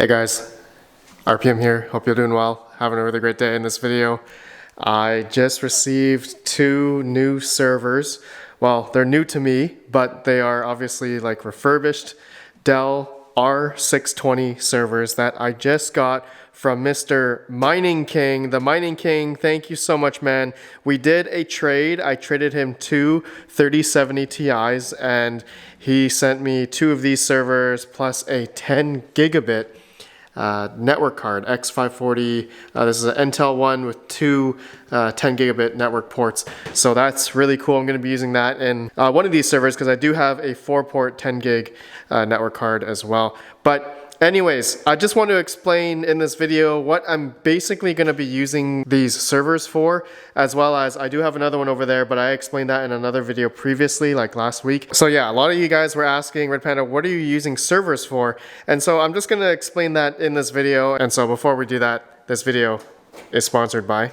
Hey guys, RPM here. Hope you're doing well. Having a really great day in this video. I just received 2 new servers. Well, they're new to me, but they are obviously like refurbished Dell R620 servers that I just got from Mr. Mining King. The Mining King, thank you so much, man. We did a trade. I traded him 2 3070 Ti's and he sent me 2 of these servers plus a 10 gigabit network card, X540. This is an Intel one with 2 10 gigabit network ports. So that's really cool. I'm going to be using that in one of these servers because I do have a 4-port 10 gig network card as well. But anyways, I just want to explain in this video what I'm basically going to be using these servers for, as well as I do have another one over there, but I explained that in another video previously, like last week. So yeah, a lot of you guys were asking, Red Panda, what are you using servers for? And so I'm just going to explain that in this video. And so before we do that, this video is sponsored by...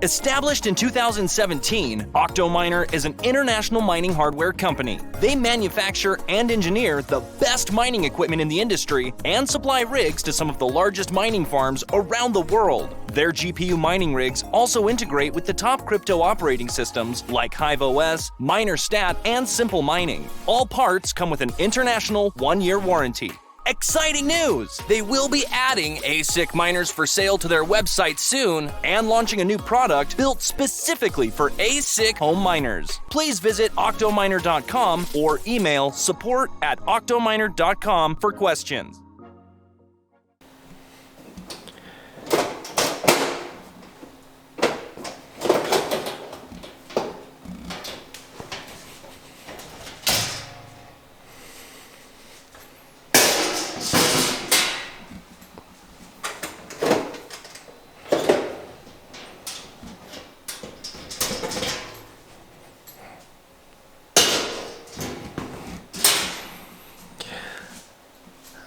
Established in 2017, OctoMiner is an international mining hardware company. They manufacture and engineer the best mining equipment in the industry and supply rigs to some of the largest mining farms around the world. Their GPU mining rigs also integrate with the top crypto operating systems like HiveOS, MinerStat, and Simple Mining. All parts come with an international 1-year warranty. Exciting news! They will be adding ASIC miners for sale to their website soon and launching a new product built specifically for ASIC home miners. Please visit octominer.com or email support@octominer.com for questions.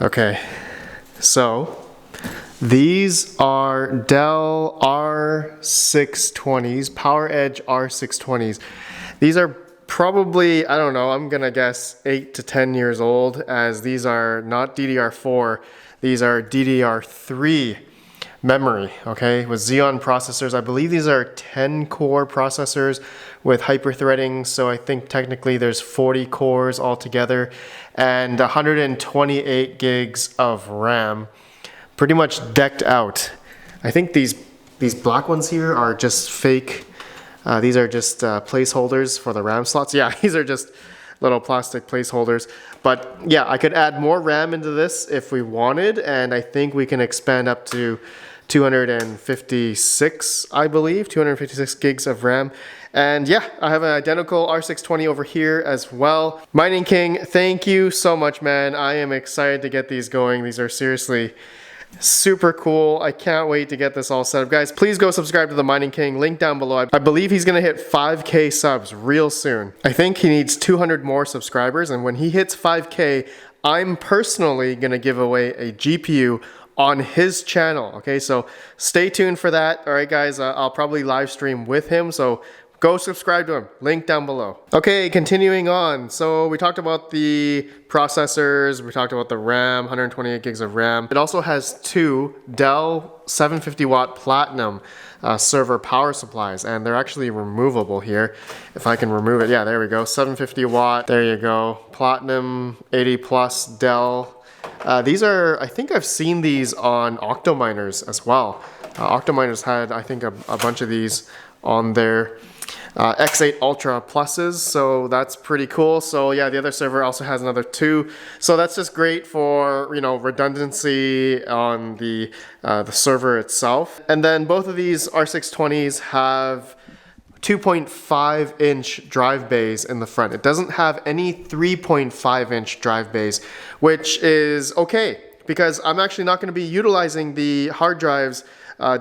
Okay, so these are Dell R620s, PowerEdge R620s. These are probably, I don't know, I'm gonna guess 8 to 10 years old, as these are not DDR4, these are DDR3 memory, okay, with Xeon processors. I believe these are 10 core processors with hyper-threading, so I think technically there's 40 cores altogether and 128 gigs of RAM, pretty much decked out. I think these black ones here are just fake. These are just placeholders for the RAM slots. Yeah, these are just little plastic placeholders. But yeah, I could add more RAM into this if we wanted, and I think we can expand up to 256, I believe, 256 gigs of RAM. And yeah, I have an identical R620 over here as well. Mining King, thank you so much, man. I am excited to get these going. These are seriously super cool. I can't wait to get this all set up. Guys, please go subscribe to the Mining King, link down below. I believe he's gonna hit 5K subs real soon. I think he needs 200 more subscribers, and when he hits 5K, I'm personally gonna give away a GPU on his channel. Okay, so stay tuned for that. All right, guys, I'll probably live stream with him, so go subscribe to him, link down below. Okay, continuing on. So we talked about the processors, we talked about the RAM, 128 gigs of RAM. It also has 2 Dell 750 watt Platinum server power supplies, and they're actually removable here. If I can remove it, yeah, there we go, 750 watt, there you go, Platinum 80 plus Dell. These are, I think I've seen these on OctoMiners as well. OctoMiners had, I think, a bunch of these on their X8 Ultra Pluses, so that's pretty cool. So yeah, the other server also has another 2. So that's just great for, you know, redundancy on the server itself. And then both of these R620s have 2.5 inch drive bays in the front. It doesn't have any 3.5 inch drive bays, which is okay because I'm actually not going to be utilizing the hard drives,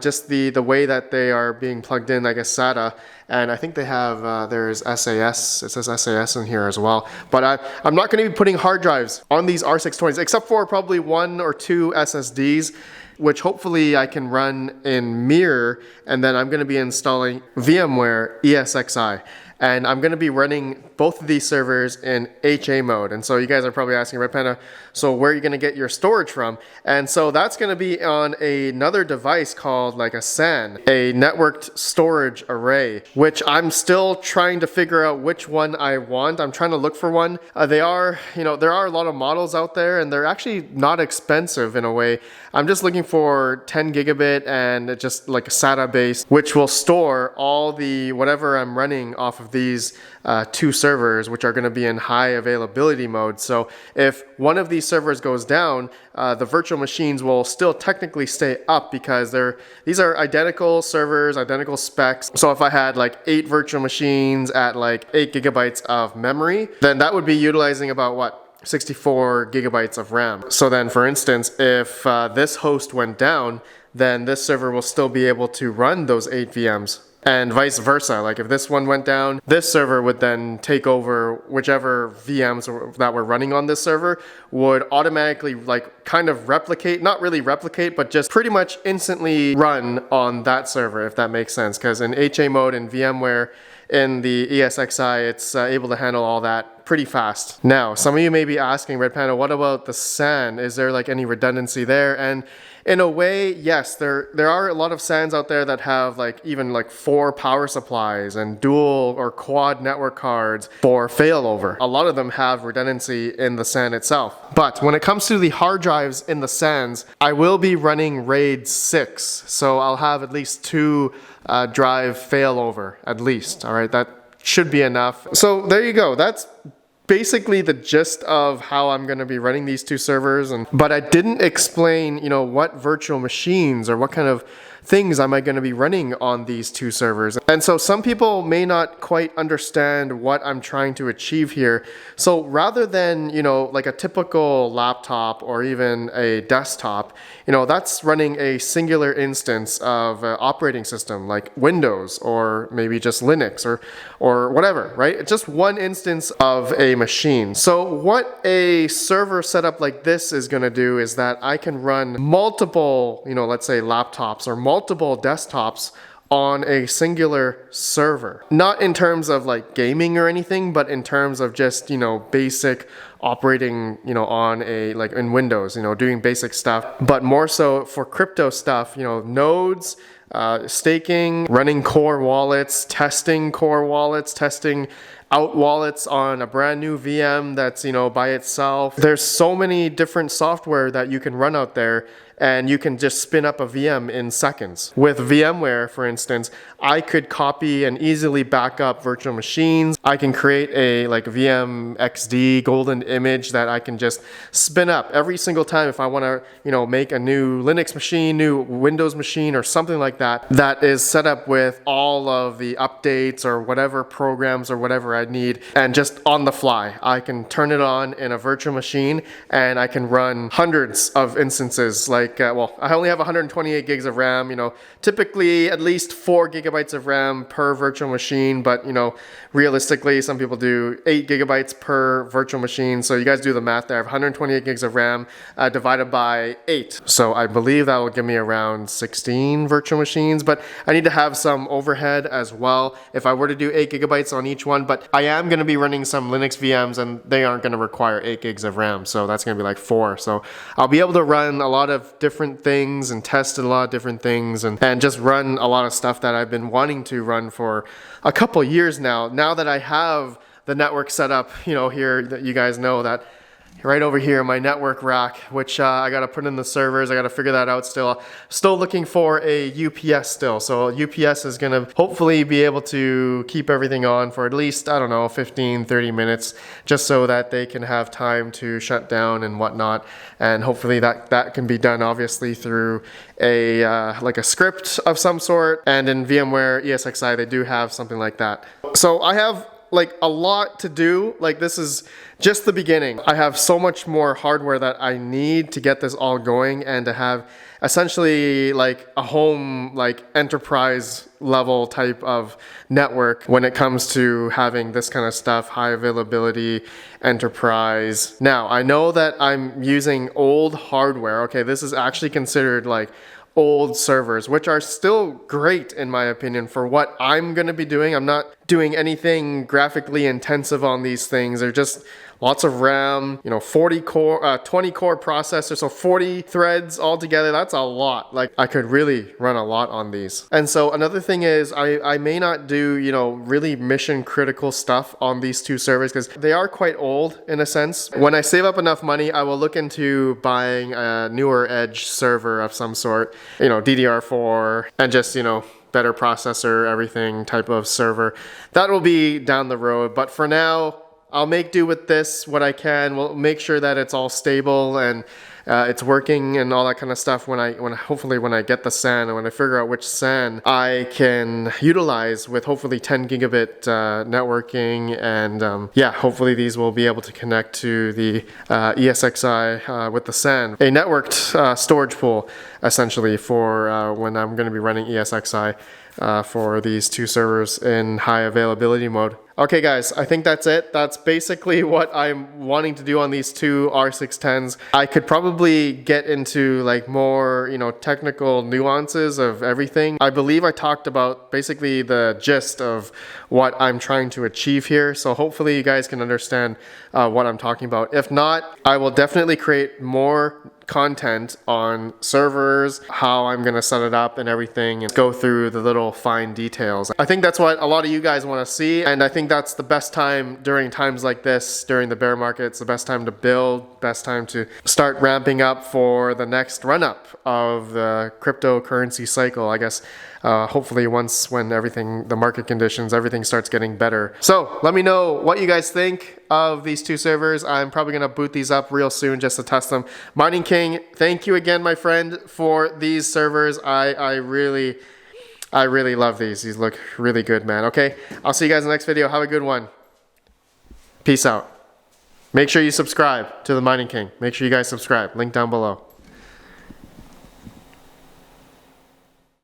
just the way that they are being plugged in, I guess SATA. And I think they have, there's SAS, it says SAS in here as well. But I'm not going to be putting hard drives on these R620s, except for probably 1 or 2 SSDs. which hopefully I can run in Mirror, and then I'm going to be installing VMware ESXi. and I'm going to be running both of these servers in HA mode. And so you guys are probably asking, Red Panda, so where are you going to get your storage from? And so that's going to be on another device called like a SAN, a networked storage array, which I'm still trying to figure out which one I want. I'm trying to look for one. There are a lot of models out there, and they're actually not expensive in a way. I'm just looking for 10 gigabit and just like a SATA base, which will store all the whatever I'm running off of these two servers, which are going to be in high availability mode. So if one of these servers goes down, the virtual machines will still technically stay up because these are identical servers, identical specs. So if I had like 8 virtual machines at like 8 gigabytes of memory, then that would be utilizing about what? 64 gigabytes of RAM. So then, for instance, if this host went down, then this server will still be able to run those 8 VMs. And vice versa. Like if this one went down, this server would then take over whichever VMs that were running on this server would automatically like kind of replicate, not really replicate, but just pretty much instantly run on that server, if that makes sense. Because in HA mode in VMware, in the ESXi, it's able to handle all that pretty fast. Now, some of you may be asking, Red Panda, what about the SAN? Is there like any redundancy there? And in a way, yes, there are a lot of SANs out there that have like even like 4 power supplies and dual or quad network cards for failover. A lot of them have redundancy in the SAN itself. But when it comes to the hard drives in the SANs, I will be running RAID 6. So I'll have at least 2 drive failover, at least. All right, that should be enough. So there you go. That's basically the gist of how I'm going to be running these 2 servers. But I didn't explain, what virtual machines or what kind of things am I going to be running on these 2 servers. And so some people may not quite understand what I'm trying to achieve here. So rather than, like a typical laptop or even a desktop, that's running a singular instance of an operating system like Windows or maybe just Linux or whatever, right? It's just one instance of a machine. So what a server setup like this is going to do is that I can run multiple, let's say laptops or multiple desktops on a singular server. Not in terms of like gaming or anything, but in terms of just, basic operating, on a, like in Windows, doing basic stuff, but more so for crypto stuff, nodes, staking, running core wallets, testing out wallets on a brand new VM that's, by itself. There's so many different software that you can run out there, and you can just spin up a VM in seconds. With VMware, for instance, I could copy and easily back up virtual machines. I can create a like VMXD golden image that I can just spin up every single time if I want to, make a new Linux machine, new Windows machine, or something like that, that is set up with all of the updates or whatever programs or whatever I need. And just on the fly, I can turn it on in a virtual machine and I can run hundreds of instances. Like, I only have 128 gigs of RAM, typically at least 4 gigabytes of RAM per virtual machine, but, realistically, some people do 8 gigabytes per virtual machine. So you guys do the math there. I have 128 gigs of RAM divided by 8. So I believe that will give me around 16 virtual machines, but I need to have some overhead as well if I were to do 8 gigabytes on each one. But I am going to be running some Linux VMs, and they aren't going to require 8 gigs of RAM. So that's going to be like 4. So I'll be able to run a lot of different things and test a lot of different things and just run a lot of stuff that I've been wanting to run for a couple years now. Now that I have the network set up, here, that you guys know that right over here, my network rack, which I got to put in the servers. I got to figure that out still. Still looking for a UPS still. So UPS is going to hopefully be able to keep everything on for at least, 15, 30 minutes, just so that they can have time to shut down and whatnot. And hopefully that can be done obviously through a like a script of some sort. And in VMware ESXi, they do have something like that. So I have like a lot to do. Like this is just the beginning. I have so much more hardware that I need to get this all going and to have essentially like a home, like enterprise level type of network when it comes to having this kind of stuff, high availability enterprise. Now, I know that I'm using old hardware. Okay, this is actually considered like old servers, which are still great in my opinion for what I'm going to be doing. I'm not doing anything graphically intensive on these things. They're just lots of RAM, 40 core, 20 core processor, so 40 threads altogether. That's a lot. Like, I could really run a lot on these. And so another thing is I may not do, really mission critical stuff on these two servers because they are quite old in a sense. When I save up enough money, I will look into buying a newer edge server of some sort, DDR4 and just, better processor, everything type of server. That will be down the road. But for now, I'll make do with this, what I can. We'll make sure that it's all stable and it's working and all that kind of stuff hopefully when I get the SAN and when I figure out which SAN I can utilize with hopefully 10 gigabit networking and hopefully these will be able to connect to the ESXi with the SAN, a networked storage pool essentially for when I'm going to be running ESXi for these two servers in high availability mode. Okay guys, I think that's it. That's basically what I'm wanting to do on these two R610s. I could probably get into like more, technical nuances of everything. I believe I talked about basically the gist of what I'm trying to achieve here. So hopefully you guys can understand what I'm talking about. If not, I will definitely create more content on servers, how I'm gonna set it up and everything, and go through the little fine details. I think that's what a lot of you guys want to see, and I think that's the best time during times like this, during the bear market. It's the best time to build, best time to start ramping up for the next run up of the cryptocurrency cycle, I guess. Hopefully when the market conditions, everything starts getting better. So let me know what you guys think of these two servers. I'm probably gonna boot these up real soon just to test them. Mining King, thank you again, my friend, for these servers. I really love these. These look really good, man. Okay, I'll see you guys in the next video. Have a good one. Peace out. Make sure you subscribe to the Mining King. Make sure you guys subscribe. Link down below.